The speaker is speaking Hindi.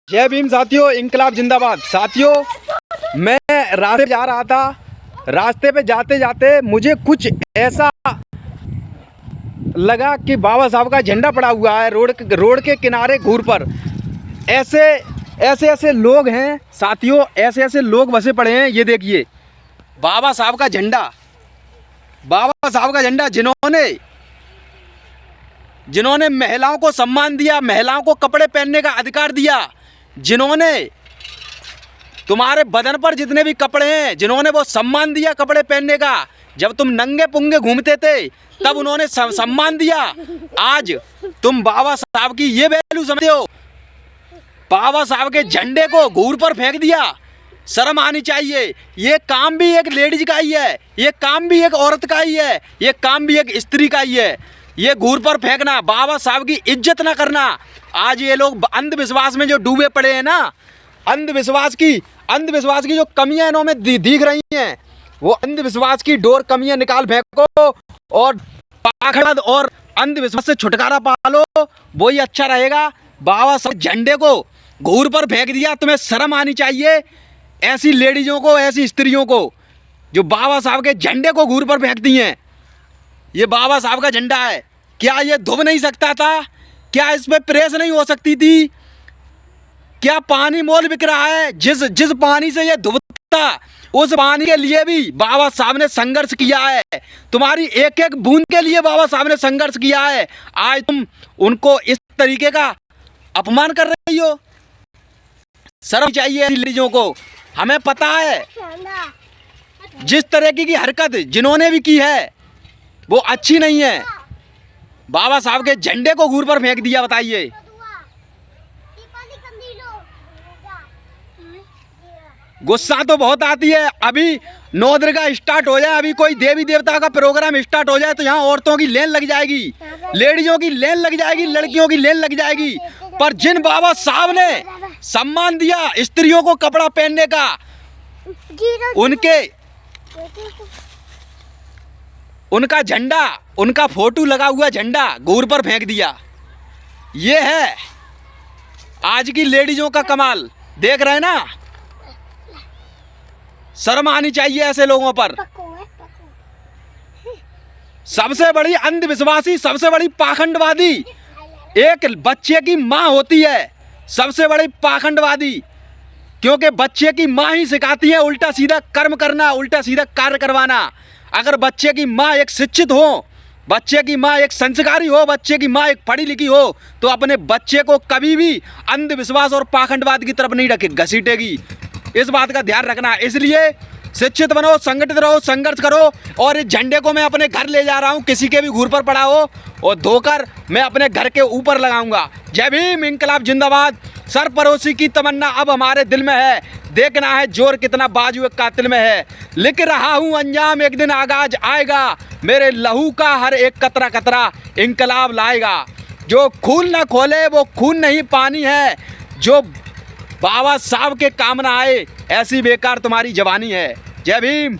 जय भीम साथियों, इंकलाब जिंदाबाद। साथियों, मैं रास्ते जा रहा था। रास्ते पे जाते जाते मुझे कुछ ऐसा लगा कि बाबा साहब का झंडा पड़ा हुआ है रोड के किनारे घूर पर। ऐसे लोग हैं साथियों, ऐसे लोग बसे पड़े हैं। ये देखिए बाबा साहब का झंडा, बाबा साहब का झंडा जिन्होंने महिलाओं को सम्मान दिया, महिलाओं को कपड़े पहनने का अधिकार दिया, जिन्होंने तुम्हारे बदन पर जितने भी कपड़े हैं, जिन्होंने वो सम्मान दिया कपड़े पहनने का। जब तुम नंगे पुंगे घूमते थे तब उन्होंने सम्मान दिया। आज तुम बाबा साहब की ये वैल्यू समझते हो, बाबा साहब के झंडे को घूर पर फेंक दिया। शर्म आनी चाहिए। ये काम भी एक लेडीज का ही है, ये काम भी एक औरत का ही है, ये काम भी एक स्त्री का ही है। ये घूर पर फेंकना, बाबा साहब की इज्जत ना करना। आज ये लोग अंधविश्वास में जो डूबे पड़े हैं ना, अंधविश्वास की जो कमियां इन्हों में दिख रही हैं, वो अंधविश्वास की डोर कमियां निकाल फेंको और पाखंड और अंधविश्वास से छुटकारा पालो, वो ही अच्छा रहेगा। बाबा साहब झंडे को घूर पर फेंक दिया, तुम्हें शर्म आनी चाहिए। ऐसी लेडीजों को, ऐसी स्त्रियों को जो बाबा साहब के झंडे को घूर पर फेंकती हैं। ये बाबा साहब का झंडा है, क्या ये धुब नहीं सकता था? क्या इस पे प्रेस नहीं हो सकती थी? क्या पानी मोल बिक रहा है? जिस पानी से ये धुबता, उस पानी के लिए भी बाबा साहब ने संघर्ष किया है। तुम्हारी एक एक बूंद के लिए बाबा साहब ने संघर्ष किया है। आज तुम उनको इस तरीके का अपमान कर रही हो। शर्म चाहिए लेडीजों को। हमें पता है जिस तरह की हरकत जिन्होंने भी की है वो अच्छी नहीं है। बाबा साहब के झंडे को घूर पर फेंक दिया, बताइए। गुस्सा तो बहुत आती है। अभी नवदुर्गा स्टार्ट हो जाए, अभी कोई देवी देवता का प्रोग्राम स्टार्ट हो जाए तो यहाँ औरतों की लेन लग जाएगी, लेडीजों की लेन लग जाएगी, लड़कियों की लेन लग जाएगी। पर जिन बाबा साहब ने सम्मान दिया स्त्रियों को कपड़ा पहनने का, उनका झंडा, उनका फोटो लगा हुआ झंडा घूर पर फेंक दिया। ये है आज की लेडीजों का कमाल। देख रहे हैं ना, शर्म आनी चाहिए ऐसे लोगों पर। सबसे बड़ी अंधविश्वासी, सबसे बड़ी पाखंडवादी एक बच्चे की माँ होती है। सबसे बड़ी पाखंडवादी, क्योंकि बच्चे की माँ ही सिखाती है उल्टा सीधा कर्म करना, उल्टा सीधा कार्य करवाना। अगर बच्चे की माँ एक शिक्षित हो, बच्चे की माँ एक संस्कारी हो, बच्चे की माँ एक पढ़ी लिखी हो, तो अपने बच्चे को कभी भी अंधविश्वास और पाखंडवाद की तरफ नहीं घसीटेगी। इस बात का ध्यान रखना। इसलिए शिक्षित बनो, संगठित रहो, संघर्ष करो। और इस झंडे को मैं अपने घर ले जा रहा हूँ, किसी के भी घूर पर पड़ा हो और धोकर मैं अपने घर के ऊपर लगाऊंगा। जय भीम, इंकलाब जिंदाबाद। सरपरोशी की तमन्ना अब हमारे दिल में है, देखना है जोर कितना बाजू एक कातिल में है। लिख रहा हूँ अंजाम, एक दिन आगाज आएगा, मेरे लहू का हर एक कतरा कतरा इंकलाब लाएगा। जो खून ना खोले वो खून नहीं पानी है, जो बाबा साहब के काम ना आए ऐसी बेकार तुम्हारी जवानी है। जय भीम।